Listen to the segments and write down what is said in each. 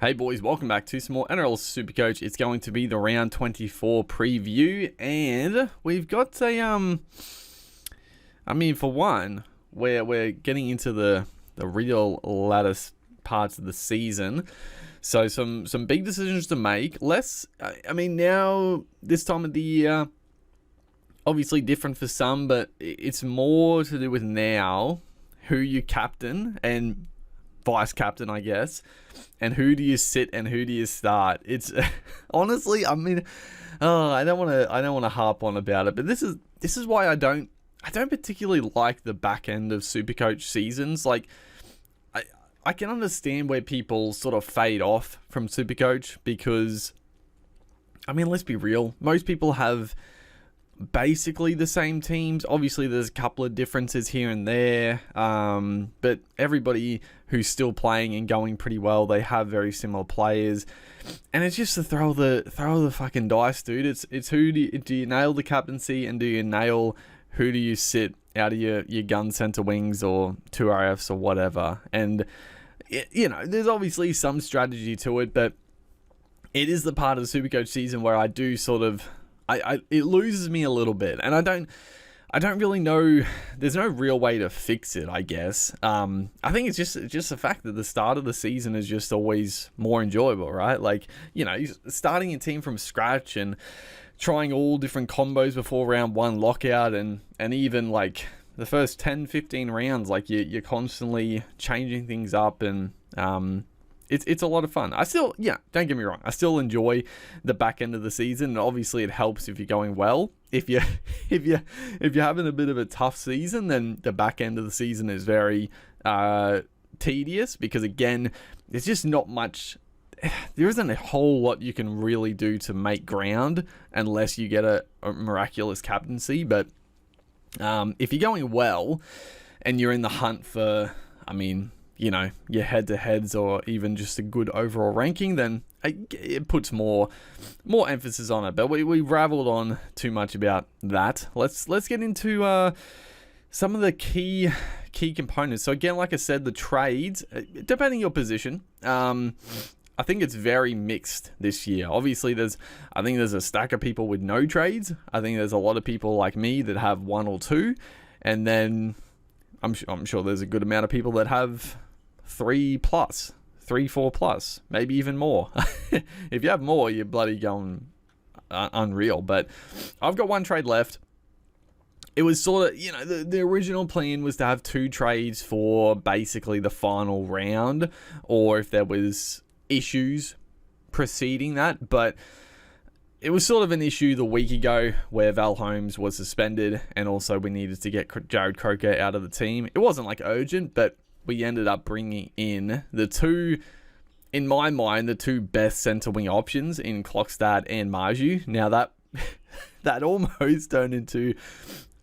Hey boys, welcome back to some more Nrl Supercoach. It's going to be the round 24 preview, and we've got a for one, we're getting into the real latter parts of the season. So some big decisions to make. Now this time of the year, obviously different for some, but it's more to do with now who you captain and vice captain, I guess, and who do you sit and who do you start. It's honestly, I don't want to harp on about it, but this is why I don't particularly like the back end of Supercoach seasons. Like, I can understand where people sort of fade off from Supercoach because, let's be real, most people have basically the same teams. Obviously there's a couple of differences here and there, but everybody who's still playing and going pretty well, they have very similar players, and it's just to throw the fucking dice, dude. It's who do you nail the captaincy, and do you nail who do you sit out of your gun center wings or 2 RFs or whatever. And there's obviously some strategy to it, but it is the part of the Supercoach season where I do sort of it loses me a little bit, and I don't really know. There's no real way to fix it, I guess. I think it's just the fact that the start of the season is just always more enjoyable, right? Like, starting a team from scratch and trying all different combos before round one lockout, and even like the first 10, 15 rounds, like you're constantly changing things up, and It's a lot of fun. Don't get me wrong, I still enjoy the back end of the season, and obviously it helps if you're going well. If you're having a bit of a tough season, then the back end of the season is very tedious, because again, there's just not much. There isn't a whole lot you can really do to make ground unless you get a miraculous captaincy. But if you're going well and you're in the hunt for, your head-to-heads or even just a good overall ranking, then it puts more emphasis on it. But we raveled on too much about that. Let's get into some of the key components. So again, like I said, the trades, depending on your position, I think it's very mixed this year. Obviously, I think there's a stack of people with no trades. I think there's a lot of people like me that have 1 or 2, and then I'm sure there's a good amount of people that have 3+, 4+, maybe even more. If you have more, you're bloody going unreal. But I've got 1 trade left. It was sort of, the original plan was to have 2 trades for basically the final round, or if there was issues preceding that. But it was sort of an issue the week ago where Val Holmes was suspended, and also we needed to get Jared Croker out of the team. It wasn't like urgent, but we ended up bringing in in my mind, the 2 best center wing options in Klokstad and Marju. Now that almost turned into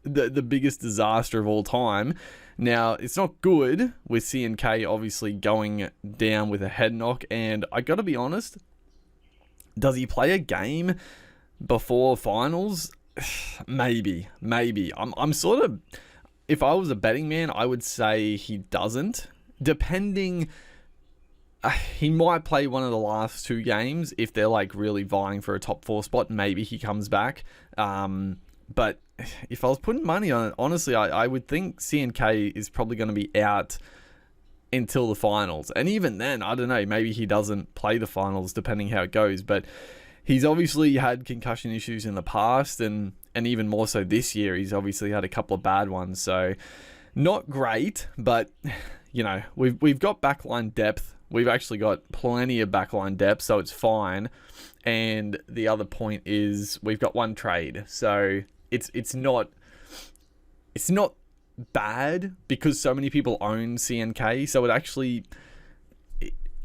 the biggest disaster of all time. Now, it's not good with CNK obviously going down with a head knock, and I gotta be honest, does he play a game before finals? Maybe. I'm sort of, if I was a betting man, I would say he doesn't. Depending, he might play one of the last 2 games if they're like really vying for a top 4 spot. Maybe he comes back. But if I was putting money on it, honestly, I would think CNK is probably going to be out until the finals. And even then, I don't know, maybe he doesn't play the finals depending how it goes. But he's obviously had concussion issues in the past, and even more so this year. He's obviously had a couple of bad ones. So not great, but we've got backline depth. We've actually got plenty of backline depth, so it's fine. And the other point is we've got 1 trade. So it's not bad because so many people own CNK, so it actually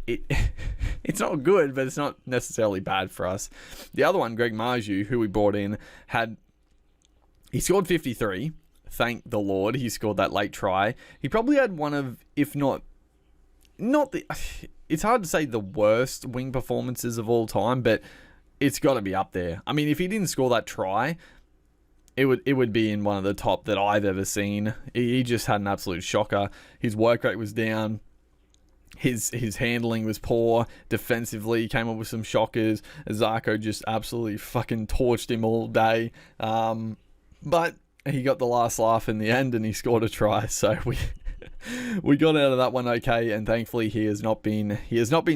it's not good, but it's not necessarily bad for us. The other one, Greg Marju, who we brought in, he scored 53. Thank the Lord, he scored that late try. He probably had one of, if not the, it's hard to say the worst wing performances of all time, but it's got to be up there. If he didn't score that try, it would be in one of the top that I've ever seen. He just had an absolute shocker. His work rate was down. his handling was poor. Defensively, he came up with some shockers. Zarko just absolutely fucking torched him all day. But he got the last laugh in the end, and he scored a try. So we got out of that one okay, and thankfully he has not been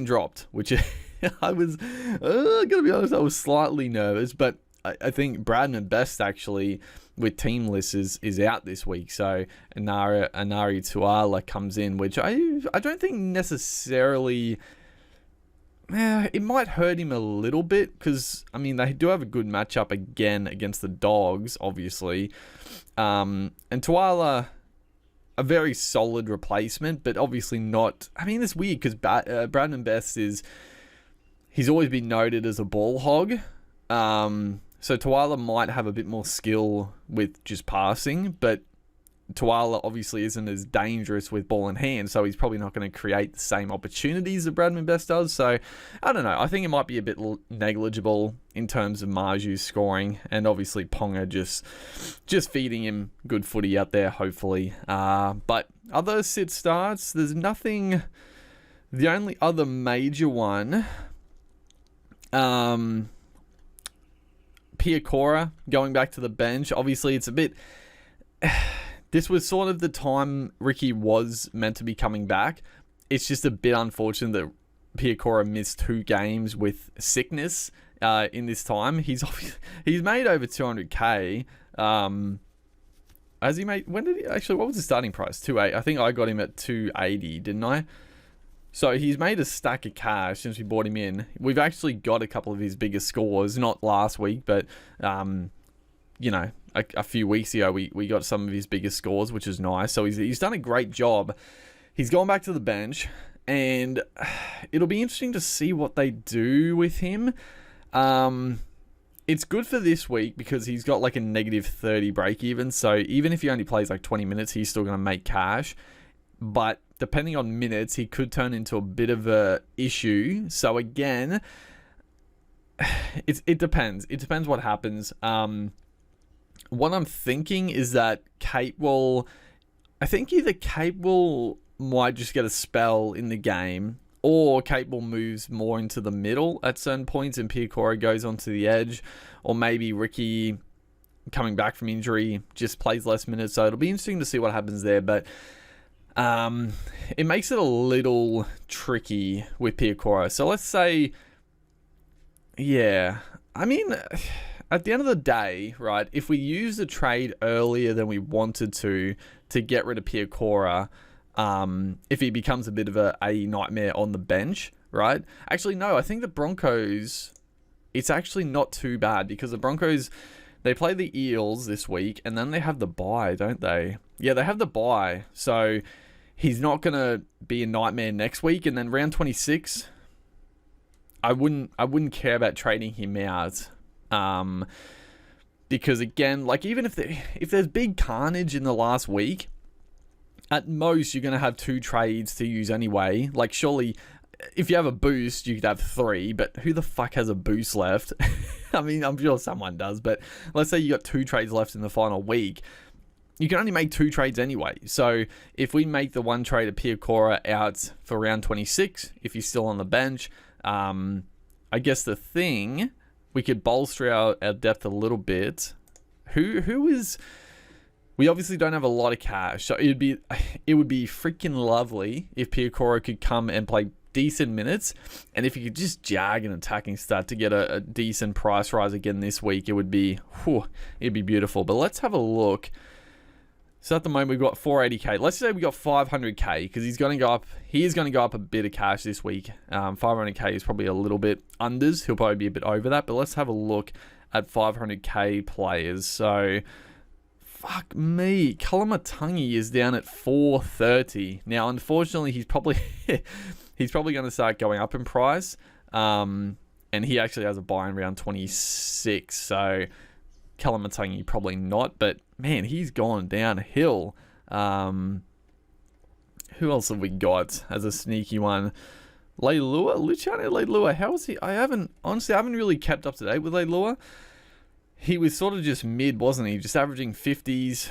dropped, which I was gotta be honest, I was slightly nervous, but I think Bradman Best actually with team lists is out this week, so Nrl Supercoach comes in, which I don't think necessarily. It might hurt him a little bit because, I mean, they do have a good matchup again against the Dogs, obviously. And Tuala, a very solid replacement, but obviously not. I mean, it's weird because Bradman Best he's always been noted as a ball hog. So Tuala might have a bit more skill with just passing, but Tuala obviously isn't as dangerous with ball in hand, so he's probably not going to create the same opportunities that Bradman Best does. So, I don't know. I think it might be a bit negligible in terms of Marju's scoring, and obviously Ponga just feeding him good footy out there, hopefully. But other sit starts, there's nothing. The only other major one, Piakora going back to the bench. Obviously, it's a bit. This was sort of the time Ricky was meant to be coming back. It's just a bit unfortunate that Piakora missed 2 games with sickness in this time. He's made over 200k. Has he made? When did he actually? What was the starting price? 280. I think I got him at 280, didn't I? So he's made a stack of cash since we bought him in. We've actually got a couple of his biggest scores, not last week, but a few weeks ago we got some of his biggest scores, which is nice. So he's done a great job. He's gone back to the bench, and it'll be interesting to see what they do with him. It's good for this week because he's got like a -30 break even. So even if he only plays like 20 minutes, he's still going to make cash. But depending on minutes, he could turn into a bit of a issue. So again, it depends. It depends what happens. What I'm thinking is that I think either Capewell might just get a spell in the game, or Capewell moves more into the middle at certain points and Piakora goes onto the edge, or maybe Ricky, coming back from injury, just plays less minutes. So it'll be interesting to see what happens there, but it makes it a little tricky with Piakora. So let's say, I mean, at the end of the day, right, if we use the trade earlier than we wanted to get rid of Piakora, if he becomes a bit of a nightmare on the bench, right? Actually, no, I think the Broncos, it's actually not too bad because the Broncos, they play the Eels this week and then they have the bye, don't they? Yeah, they have the bye. So he's not going to be a nightmare next week. And then round 26, I wouldn't care about trading him out. Because again, like even if there's big carnage in the last week, at most you're going to have 2 trades to use anyway. Like surely if you have a boost, you could have 3, but who the fuck has a boost left? I mean, I'm sure someone does, but let's say you got 2 trades left in the final week. You can only make 2 trades anyway. So if we make the one trade of Piakora out for round 26, if he's still on the bench, I guess the thing, we could bolster our depth a little bit. Who is? We obviously don't have a lot of cash, so it would be freaking lovely if Piakora could come and play decent minutes, and if you could just jag an attacking stat to get a decent price rise again this week, it'd be beautiful. But let's have a look. So at the moment we've got 480k. Let's say we got 500k because he's going to go up. He is going to go up a bit of cash this week. 500k is probably a little bit unders. He'll probably be a bit over that. But let's have a look at 500k players. So fuck me, Kalamatangi is down at 430 now. Unfortunately, he's probably going to start going up in price. And he actually has a buy in round 26. So Kalamatangi probably not, but man, he's gone downhill. Who else have we got as a sneaky one? Luciano Leilua, how is he? I haven't really kept up to date with Leilua. He was sort of just mid, wasn't he? Just averaging 50s.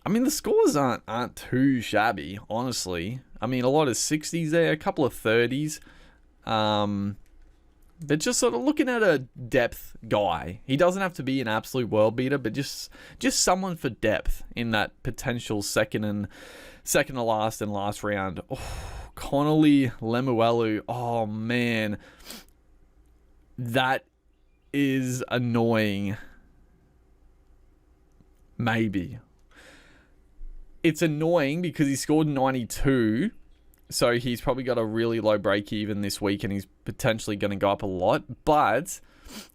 I mean, the scores aren't too shabby, honestly. I mean, a lot of 60s there, a couple of 30s. But just sort of looking at a depth guy. He doesn't have to be an absolute world beater, but just someone for depth in that potential second to last and last round. Oh, Connolly Lemuelu. Oh, man. That is annoying. Maybe. It's annoying because he scored 92. So he's probably got a really low break even this week and he's potentially going to go up a lot. But,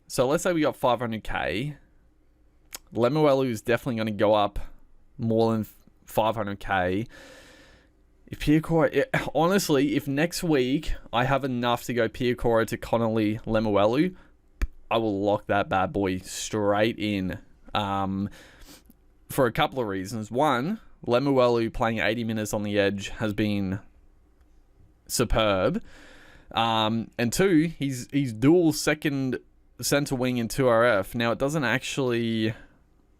so let's say we got 500k. Lemuelu is definitely going to go up more than 500k. If Piacora, honestly, if next week I have enough to go Piacora to Connolly Lemuelu, I will lock that bad boy straight in. For a couple of reasons. One, Lemuelu playing 80 minutes on the edge has been superb. And two, he's dual second center wing in 2RF. Now it doesn't actually,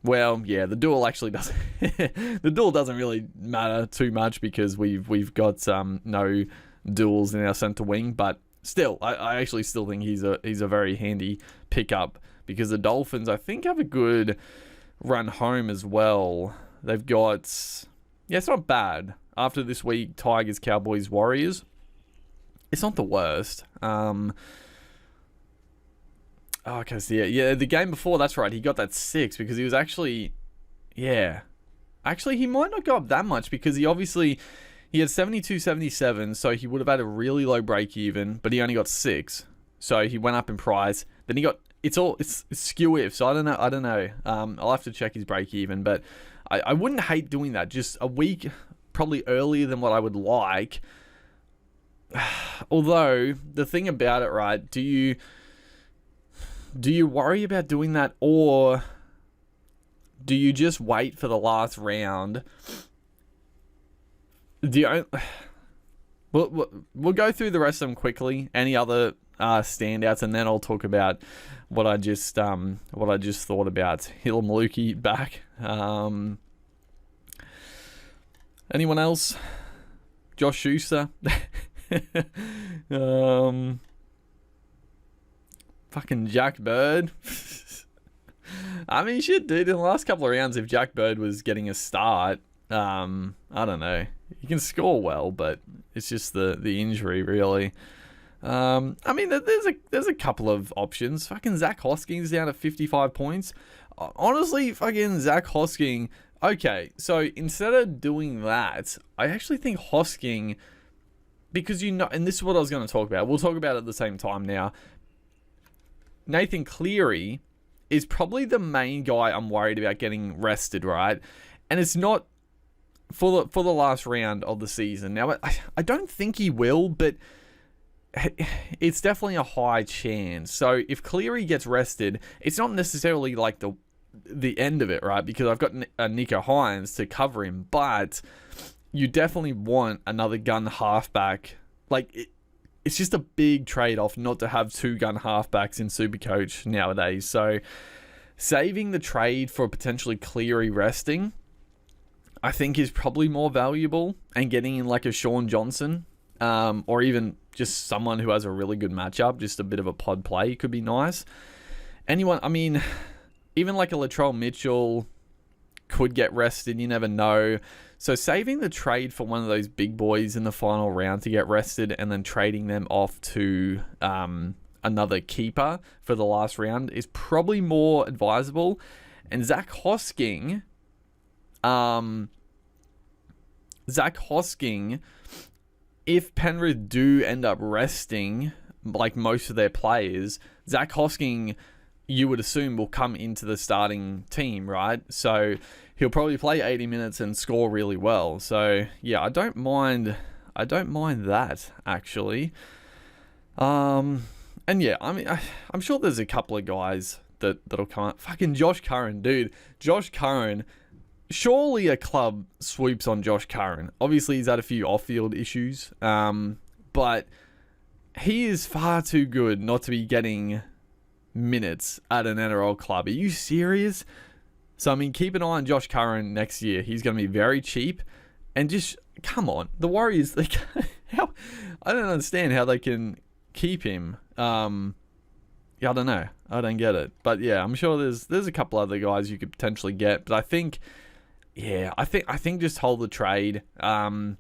well, yeah, the dual actually doesn't the dual doesn't really matter too much because we've got no duals in our center wing, but still I actually still think he's a very handy pickup because the Dolphins I think have a good run home as well. They've got, yeah, it's not bad. After this week, Tigers, Cowboys, Warriors, it's not the worst. Okay, so yeah, the game before, that's right, he got that 6 because he was actually, yeah. Actually, he might not go up that much because he had 72, 77, so he would have had a really low break even, but he only got 6. So he went up in price. Then he got, it's skew if, so I don't know. I'll have to check his break even, but I wouldn't hate doing that. Just a week, probably earlier than what I would like. Although, the thing about it, right, do you worry about doing that, or do you just wait for the last round? We'll go through the rest of them quickly. Any other standouts, and then I'll talk about what I just thought about. Hill Maluki back. Anyone else? Josh Schuster. Fucking Jack Bird. I mean, shit, dude. In the last couple of rounds, if Jack Bird was getting a start, I don't know. He can score well, but it's just the injury, really. I mean, there's a couple of options. Fucking Zach Hoskins down to 55 points. Honestly, fucking Zach Hosking. Okay, so instead of doing that, I actually think Hosking, because and this is what I was going to talk about. We'll talk about it at the same time now. Nathan Cleary is probably the main guy I'm worried about getting rested, right? And it's not for the last round of the season. Now, I don't think he will, but it's definitely a high chance. So if Cleary gets rested, it's not necessarily like the end of it, right? Because I've got Nico Hines to cover him, but you definitely want another gun halfback. Like, it's just a big trade-off not to have 2 gun halfbacks in Supercoach nowadays. So saving the trade for potentially Cleary resting, I think, is probably more valuable, and getting in like a Sean Johnson, or even just someone who has a really good matchup, just a bit of a pod play could be nice. Anyone, I mean, even like a Latrell Mitchell could get rested, you never know. So saving the trade for one of those big boys in the final round to get rested, and then trading them off to another keeper for the last round is probably more advisable. And Zach Hosking, if Penrith do end up resting like most of their players, Zach Hosking, you would assume, will come into the starting team, right? So he'll probably play 80 minutes and score really well. So yeah, I don't mind that, actually. And yeah, I mean, I'm sure there's a couple of guys that'll come up. Fucking Josh Curran, dude. Josh Curran. Surely a club swoops on Josh Curran. Obviously, he's had a few off-field issues, but he is far too good not to be getting minutes at an NRL club. Are you serious? So, I mean, keep an eye on Josh Curran next year. He's going to be very cheap, And just, come on. The Warriors, how, I don't understand how they can keep him. Yeah, I don't know. I don't get it. But yeah, I'm sure there's a couple other guys you could potentially get. But I think just hold the trade. So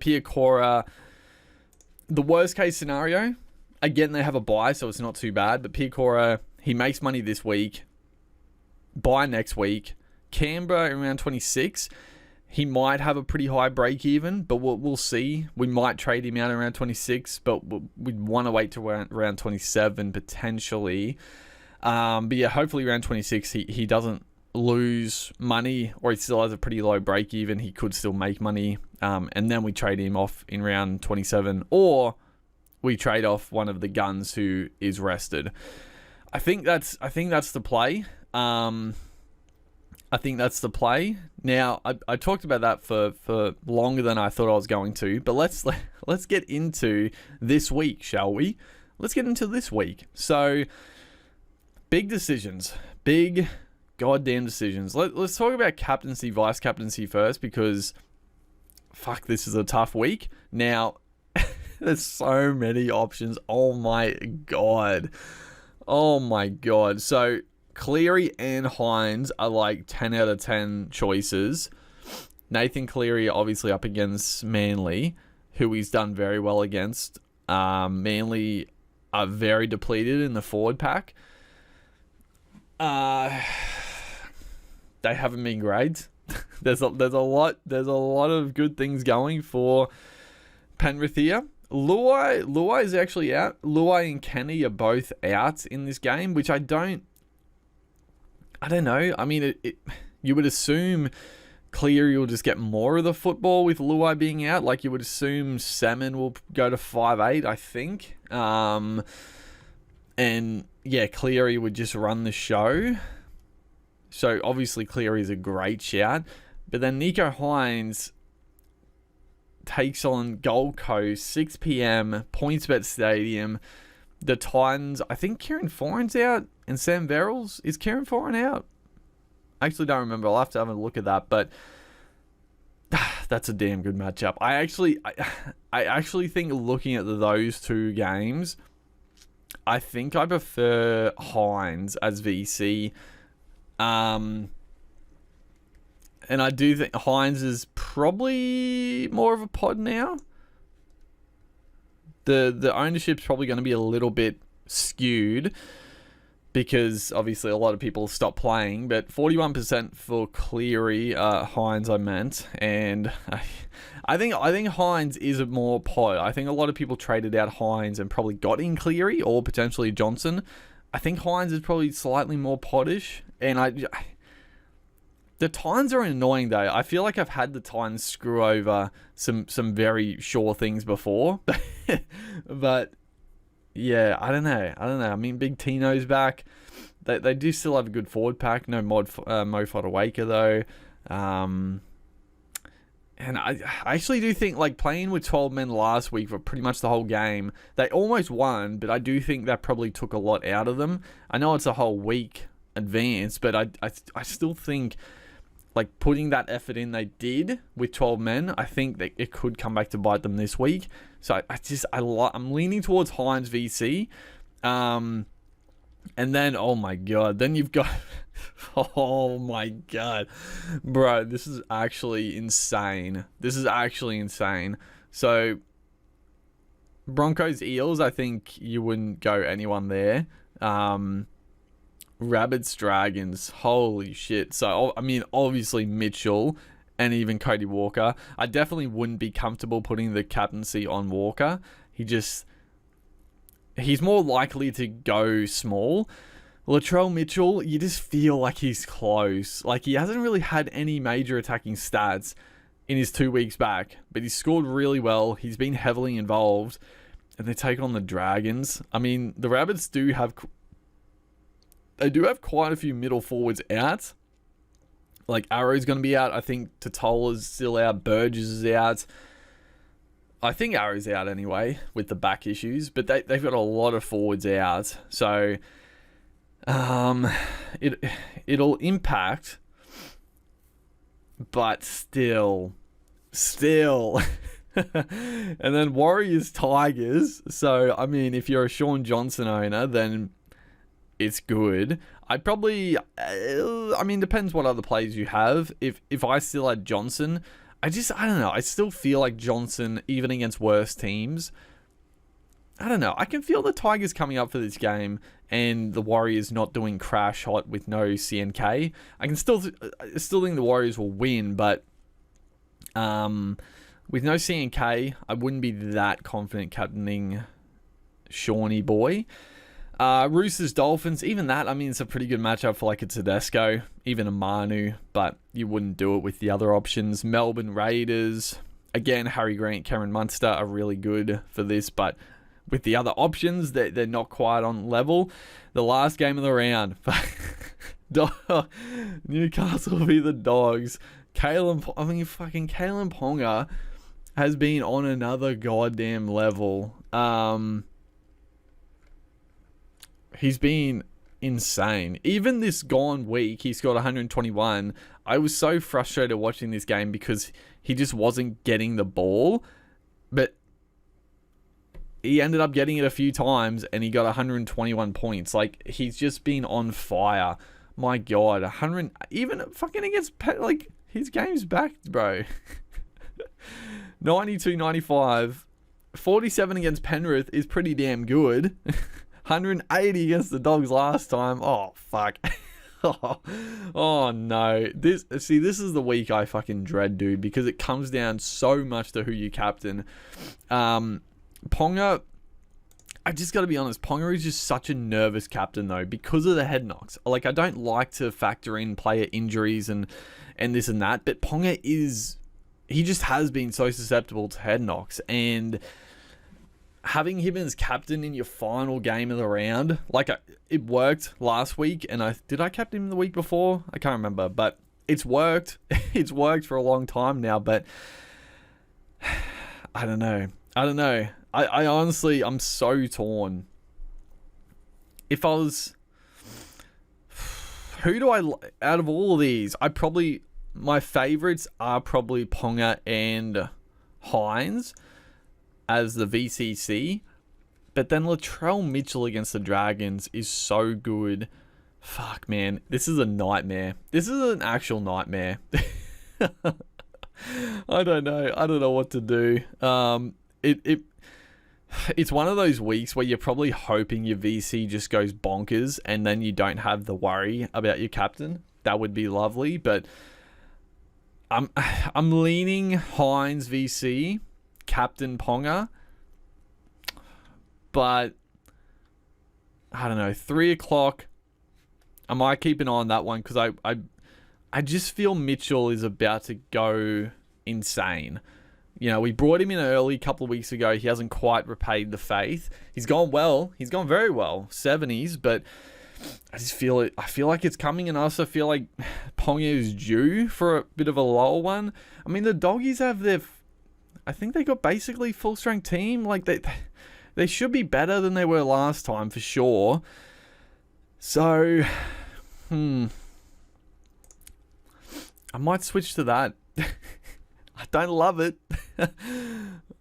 Pierre Cora, the worst case scenario, again, they have a buy, so it's not too bad. But Pierre Cora, he makes money this week. Buy next week. Canberra around 26. He might have a pretty high break even, but we'll see. We might trade him out around 26, but we'd want to wait to around 27 potentially. But yeah, hopefully around 26 he doesn't lose money, or he still has a pretty low break even. He could still make money, and then we trade him off in round 27, or we trade off one of the guns who is rested. I think that's the play. I think that's the play. Now, I talked about that for longer than I thought I was going to, but let's get into this week, shall we? Let's get into this week. So, big decisions. Big goddamn decisions. Let's talk about captaincy, vice captaincy first, because fuck, this is a tough week. Now, there's so many options. Oh my god. So, Cleary and Hines are like 10 out of 10 choices. Nathan Cleary obviously up against Manly, who he's done very well against. Manly are very depleted in the forward pack. They haven't been great. There's a lot of good things going for Penrith here. Luai is actually out. Luai and Kenny are both out in this game, which I don't know. I mean, you would assume Cleary will just get more of the football with Luai being out. Like, you would assume Salmon will go to 5'8", I think. And yeah, Cleary would just run the show. So obviously Cleary is a great shout. But then Nico Hines takes on Gold Coast, 6 p.m, PointsBet Stadium. The Titans, I think Kieran Foran's out, and Sam Verrills. Is Kieran Foran out? I actually don't remember. I'll have to have a look at that, but that's a damn good matchup. I actually think, looking at those two games, I think I prefer Hines as VC. And I do think Hines is probably more of a pod now. The ownership's probably going to be a little bit skewed because obviously a lot of people stop playing, but 41% for Cleary, Hines I meant, and I think Hines is a more pod. I think a lot of people traded out Hines and probably got in Cleary or potentially Johnson. I think Hines is probably slightly more poddish, and the Titans are annoying though. I feel like I've had the Titans screw over some very sure things before. But yeah, I don't know. I mean, Big Tino's back. They do still have a good forward pack. No Mo Fodawaker though. And I actually do think, like, playing with 12 men last week for pretty much the whole game, they almost won, but I do think that probably took a lot out of them. I know it's a whole week advance, but I still think, like, putting that effort in they did with 12 men, I think that it could come back to bite them this week. So I'm leaning towards Hines VC. And then, oh my god, then you've got, oh my god, bro, this is actually insane. So, Broncos Eels, I think you wouldn't go anyone there. Rabbits Dragons, holy shit. So, I mean, obviously Mitchell and even Cody Walker. I definitely wouldn't be comfortable putting the captaincy on Walker. He's more likely to go small. Latrell Mitchell, you just feel like he's close. Like, he hasn't really had any major attacking stats in his 2 weeks back, but he's scored really well. He's been heavily involved, and they take on the Dragons. I mean, the Rabbits do have quite a few middle forwards out. Like, Arrow's going to be out. I think Totola's still out. Burgess is out. I think Arrow's out anyway with the back issues, but they've got a lot of forwards out. So, it'll impact but still. And then Warriors Tigers. So, I mean, if you're a Sean Johnson owner, then it's good. I'd probably, I mean, depends what other players you have. If I still had Johnson, I don't know. I still feel like Johnson, even against worse teams, I don't know. I can feel the Tigers coming up for this game and the Warriors not doing crash hot with no CNK. I still think the Warriors will win, but with no CNK, I wouldn't be that confident captaining Shawnee boy. Roosters Dolphins, even that, I mean, it's a pretty good matchup for like a Tedesco, even a Manu, but you wouldn't do it with the other options. Melbourne Raiders, again, Harry Grant, Cameron Munster are really good for this, but with the other options, they're not quite on level. The last game of the round, Newcastle v the Dogs. Kalen Ponga has been on another goddamn level. He's been insane. Even this gone week, he scored 121. I was so frustrated watching this game because he just wasn't getting the ball. But he ended up getting it a few times and he got 121 points. Like, he's just been on fire. My God, 100, even fucking against, like, his game's back, bro. 92, 95, 47 against Penrith is pretty damn good. 180 against the Dogs last time. Oh, fuck. Oh, no. This is the week I fucking dread, dude, because it comes down so much to who you captain. Ponga, I just got to be honest, Ponga is just such a nervous captain, though, because of the head knocks. Like, I don't like to factor in player injuries and this and that, but Ponga he just has been so susceptible to head knocks, and having him as captain in your final game of the round, like, it worked last week, and did I captain him the week before? I can't remember, but it's worked. It's worked for a long time now, but I don't know. I honestly, I'm so torn. If I was, who do I, out of all of these, my favorites are probably Ponga and Hines as the VCC, but then Latrell Mitchell against the Dragons is so good. Fuck, man, this is a nightmare. This is an actual nightmare. I don't know what to do. It's one of those weeks where you're probably hoping your VC just goes bonkers and then you don't have the worry about your captain. That would be lovely, but I'm leaning Hines VC, captain Ponga, but I don't know, 3 o'clock, I might keep an eye on that one because I just feel Mitchell is about to go insane. You know, we brought him in early a couple of weeks ago. He hasn't quite repaid the faith. He's gone well. He's gone very well. 70s, but I just feel it. I feel like it's coming, and I also feel like Ponga is due for a bit of a lower one. I mean, the Doggies have I think they got basically full strength team. Like, they should be better than they were last time for sure. So, I might switch to that. I don't love it,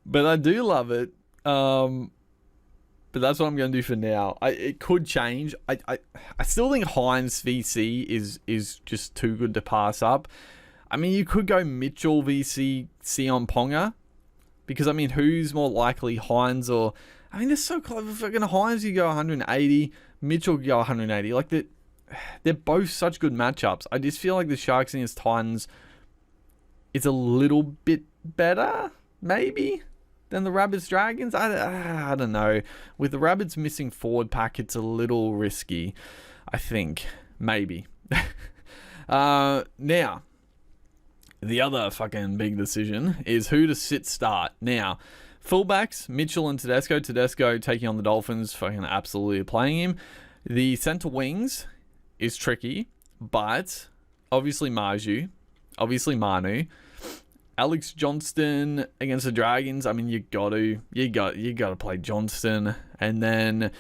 but I do love it. But that's what I'm going to do for now. It could change. I still think Hines VC is just too good to pass up. I mean, you could go Mitchell VC on Ponga, because I mean, who's more likely, Hines or? I mean, they're so close. Fucking Hines, you go 180. Mitchell, you go 180. Like, they're both such good matchups. I just feel like the Sharks against Titans, it's a little bit better, maybe, than the Rabbits Dragons. I don't know. With the Rabbits missing forward pack, it's a little risky, I think. Maybe. Now, the other fucking big decision is who to sit start. Now, fullbacks, Mitchell and Tedesco. Tedesco taking on the Dolphins, fucking absolutely playing him. The centre wings is tricky, but obviously Marju, obviously Manu. Alex Johnston against the Dragons. I mean, you got to play Johnston, and then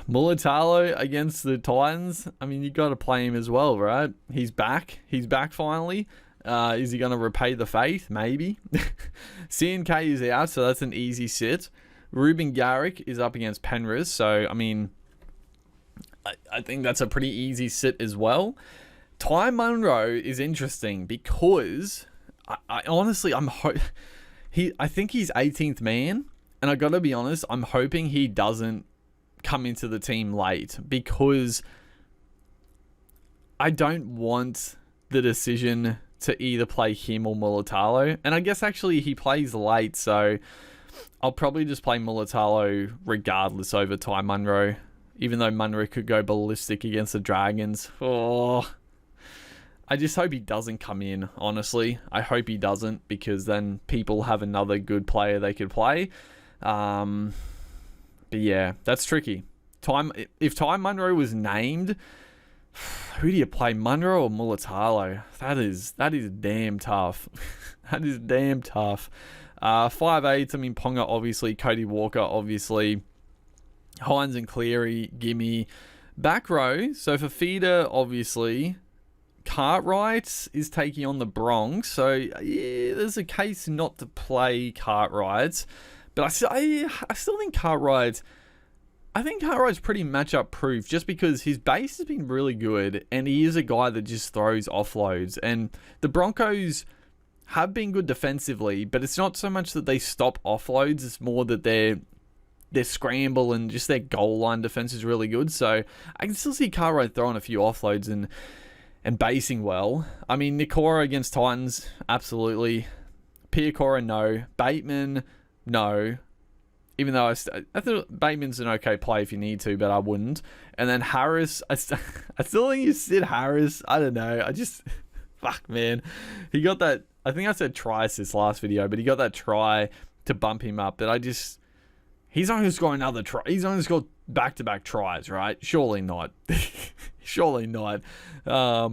Mulatalo against the Titans. I mean, you got to play him as well, right? He's back finally. Is he going to repay the faith? Maybe. CNK is out, so that's an easy sit. Ruben Garrick is up against Penrith, so, I mean, I think that's a pretty easy sit as well. Ty Munro is interesting because I honestly, I think he's 18th man, and I got to be honest, I'm hoping he doesn't come into the team late because I don't want the decision to either play him or Mulatalo. And I guess actually he plays late, so I'll probably just play Mulatalo regardless over Ty Munro, even though Munro could go ballistic against the Dragons. Oh, I just hope he doesn't come in, honestly. I hope he doesn't, because then people have another good player they could play. But yeah, that's tricky. If Ty Munro was named, who do you play, Munro or Mulatalo? That is damn tough. That is damn tough. 5'8", I mean, Ponga, obviously. Cody Walker, obviously. Hines and Cleary, gimme. Back row, so for feeder, obviously, Cartwright is taking on the Bronx. So, yeah, there's a case not to play Cartwright. But I still think Cartwright's pretty matchup proof, just because his base has been really good and he is a guy that just throws offloads. And the Broncos have been good defensively, but it's not so much that they stop offloads, it's more that their scramble and just their goal line defense is really good. So I can still see Cartwright throwing a few offloads and basing well. I mean, Nikora against Titans, absolutely. Piakora, no. Bateman, no. Even though I thought Bateman's an okay play if you need to, but I wouldn't. And then Harris, I still think you sit Harris. I don't know. Fuck, man. He got that, I think I said try assist last video, but he got that try to bump him up. But he's only scored another try. He's only scored back-to-back tries, right? Surely not. Surely not. I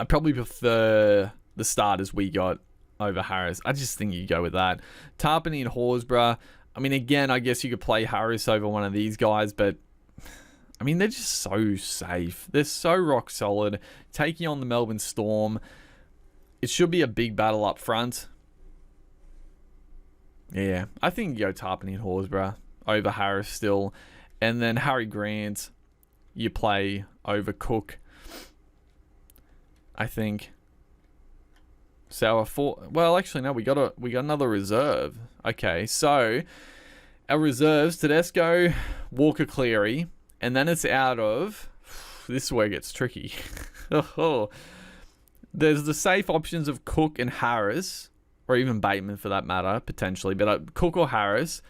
probably prefer the starters we got over Harris. I just think you go with that. Tarpany and Horsburgh. I mean, again, I guess you could play Harris over one of these guys, but I mean, they're just so safe. They're so rock solid. Taking on the Melbourne Storm, it should be a big battle up front. Yeah, I think you go Tarpany and Horsburgh over Harris still. And then Harry Grant, you play over Cook, I think. So well, actually, no, we got another reserve. Okay, so our reserves, Tedesco, Walker, Cleary, and then it's out of, this is where it gets tricky. There's the safe options of Cook and Harris, or even Bateman for that matter, potentially, but Cook or Harris,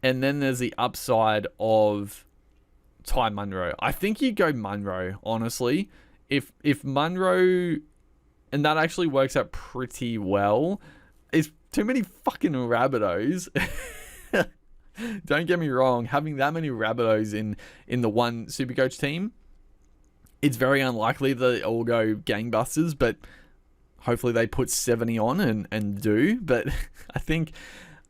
and then there's the upside of Ty Munro. I think you go Munro, honestly. If Munro, and that actually works out pretty well. It's too many fucking Rabbitohs. Don't get me wrong, having that many Rabbitohs in the one Supercoach team, it's very unlikely that they all go gangbusters, but hopefully they put 70 on and do. But I think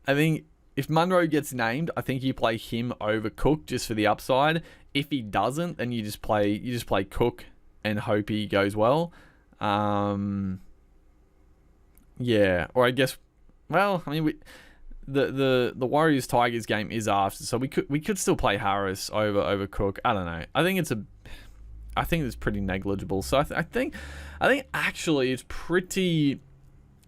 if Munro gets named, I think you play him over Cook just for the upside. If he doesn't, then you just play Cook and hope he goes well. Yeah, or I guess, well, I mean, the Warriors Tigers game is after, so we could still play Harris over Cook. I don't know. I think it's pretty negligible. So I think actually it's pretty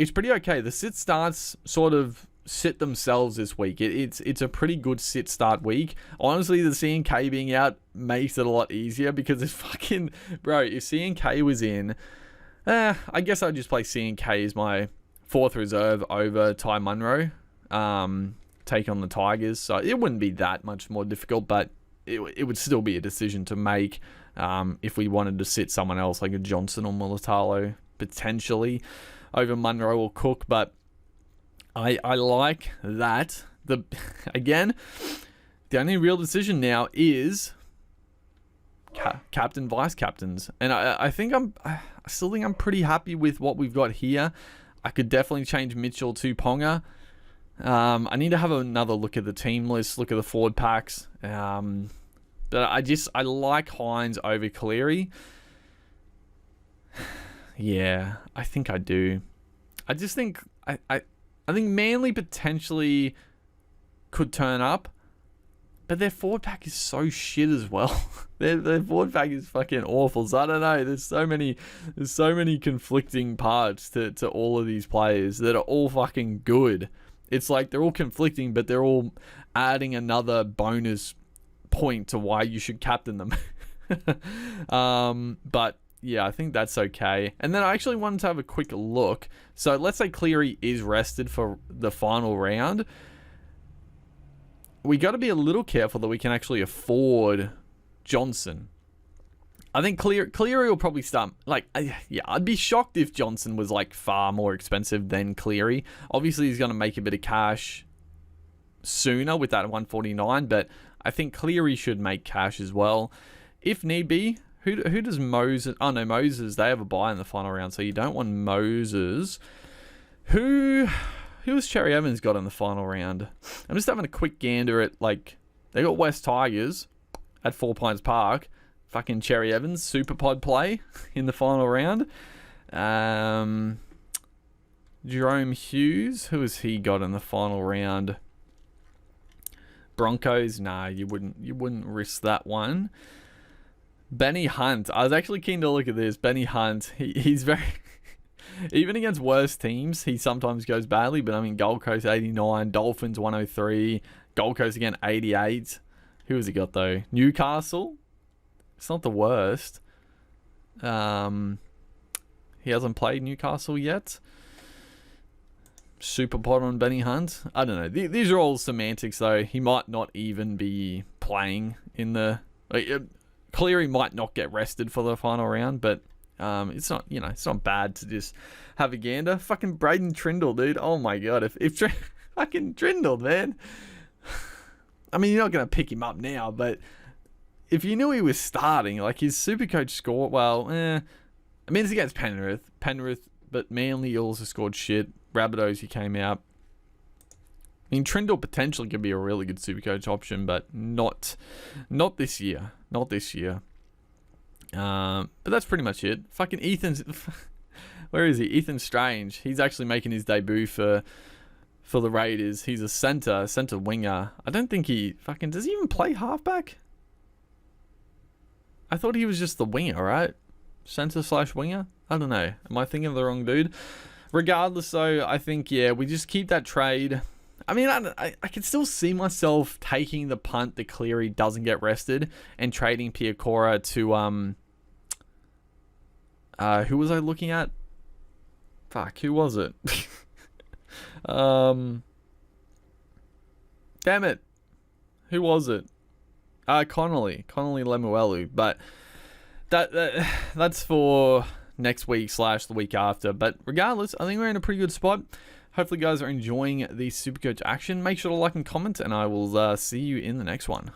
okay. The sit starts sort of sit themselves this week. It's a pretty good sit start week. Honestly, the CNK being out makes it a lot easier, because it's fucking, bro, if CNK was in, I guess I'd just play CNK as my fourth reserve over Ty Munro. Take on the Tigers. So it wouldn't be that much more difficult, but it would still be a decision to make if we wanted to sit someone else like a Johnson or Mulatalo potentially over Munro or Cook. But I like that. Again, the only real decision now is captain, vice captains, and I still think I'm pretty happy with what we've got here. I could definitely change Mitchell to Ponga. I need to have another look at the team list, look at the forward packs. But I like Hines over Cleary. Yeah, I think I do. I just think I think Manly potentially could turn up, but their forward pack is so shit as well. their forward pack is fucking awful. So I don't know. There's so many conflicting parts to all of these players that are all fucking good. It's like they're all conflicting, but they're all adding another bonus point to why you should captain them. But yeah, I think that's okay. And then I actually wanted to have a quick look. So let's say Cleary is rested for the final round. We got to be a little careful that we can actually afford Johnson. I think Cleary will probably start. Like, yeah, I'd be shocked if Johnson was like far more expensive than Cleary. Obviously, he's going to make a bit of cash sooner with that 149, but I think Cleary should make cash as well, if need be. Who does Moses? Oh no, Moses. They have a bye in the final round, so you don't want Moses. Who has Cherry Evans got in the final round? I'm just having a quick gander at, like, they got West Tigers at 4 Pines Park. Fucking Cherry Evans, super pod play in the final round. Jerome Hughes, who has he got in the final round? Broncos, nah, you wouldn't risk that one. Benny Hunt, I was actually keen to look at this. Benny Hunt, he's very even against worse teams, he sometimes goes badly. But I mean, Gold Coast 89, Dolphins 103, Gold Coast again 88. Who has he got though? Newcastle. It's not the worst. He hasn't played Newcastle yet. Super pod on Benny Hunt. I don't know. These are all semantics though. He might not even be playing in the. Cleary might not get rested for the final round, but it's not, it's not bad to just have a gander. Fucking Braden Trindle, dude. Oh my god, if fucking Trindle, man. I mean, you're not gonna pick him up now, but if you knew he was starting, like his Supercoach score, well, I mean, it's against Penrith, but Manly also scored shit. Rabbitohs, he came out. I mean, Trindle potentially could be a really good Supercoach option, but not this year. Not this year. But that's pretty much it. Fucking Ethan's... Where is he? Ethan Strange. He's actually making his debut for the Raiders. He's a center winger. I don't think he fucking... Does he even play halfback? I thought he was just the winger, right? Center/winger? I don't know. Am I thinking of the wrong dude? Regardless, though, I think, yeah, we just keep that trade... I mean, I can still see myself taking the punt that Cleary doesn't get rested and trading Piacora to, who was I looking at? Fuck, who was it? Damn it. Who was it? Connolly Lemuelu. But that's for next week / the week after. But regardless, I think we're in a pretty good spot. Hopefully, you guys are enjoying the Supercoach action. Make sure to like and comment, and I will see you in the next one.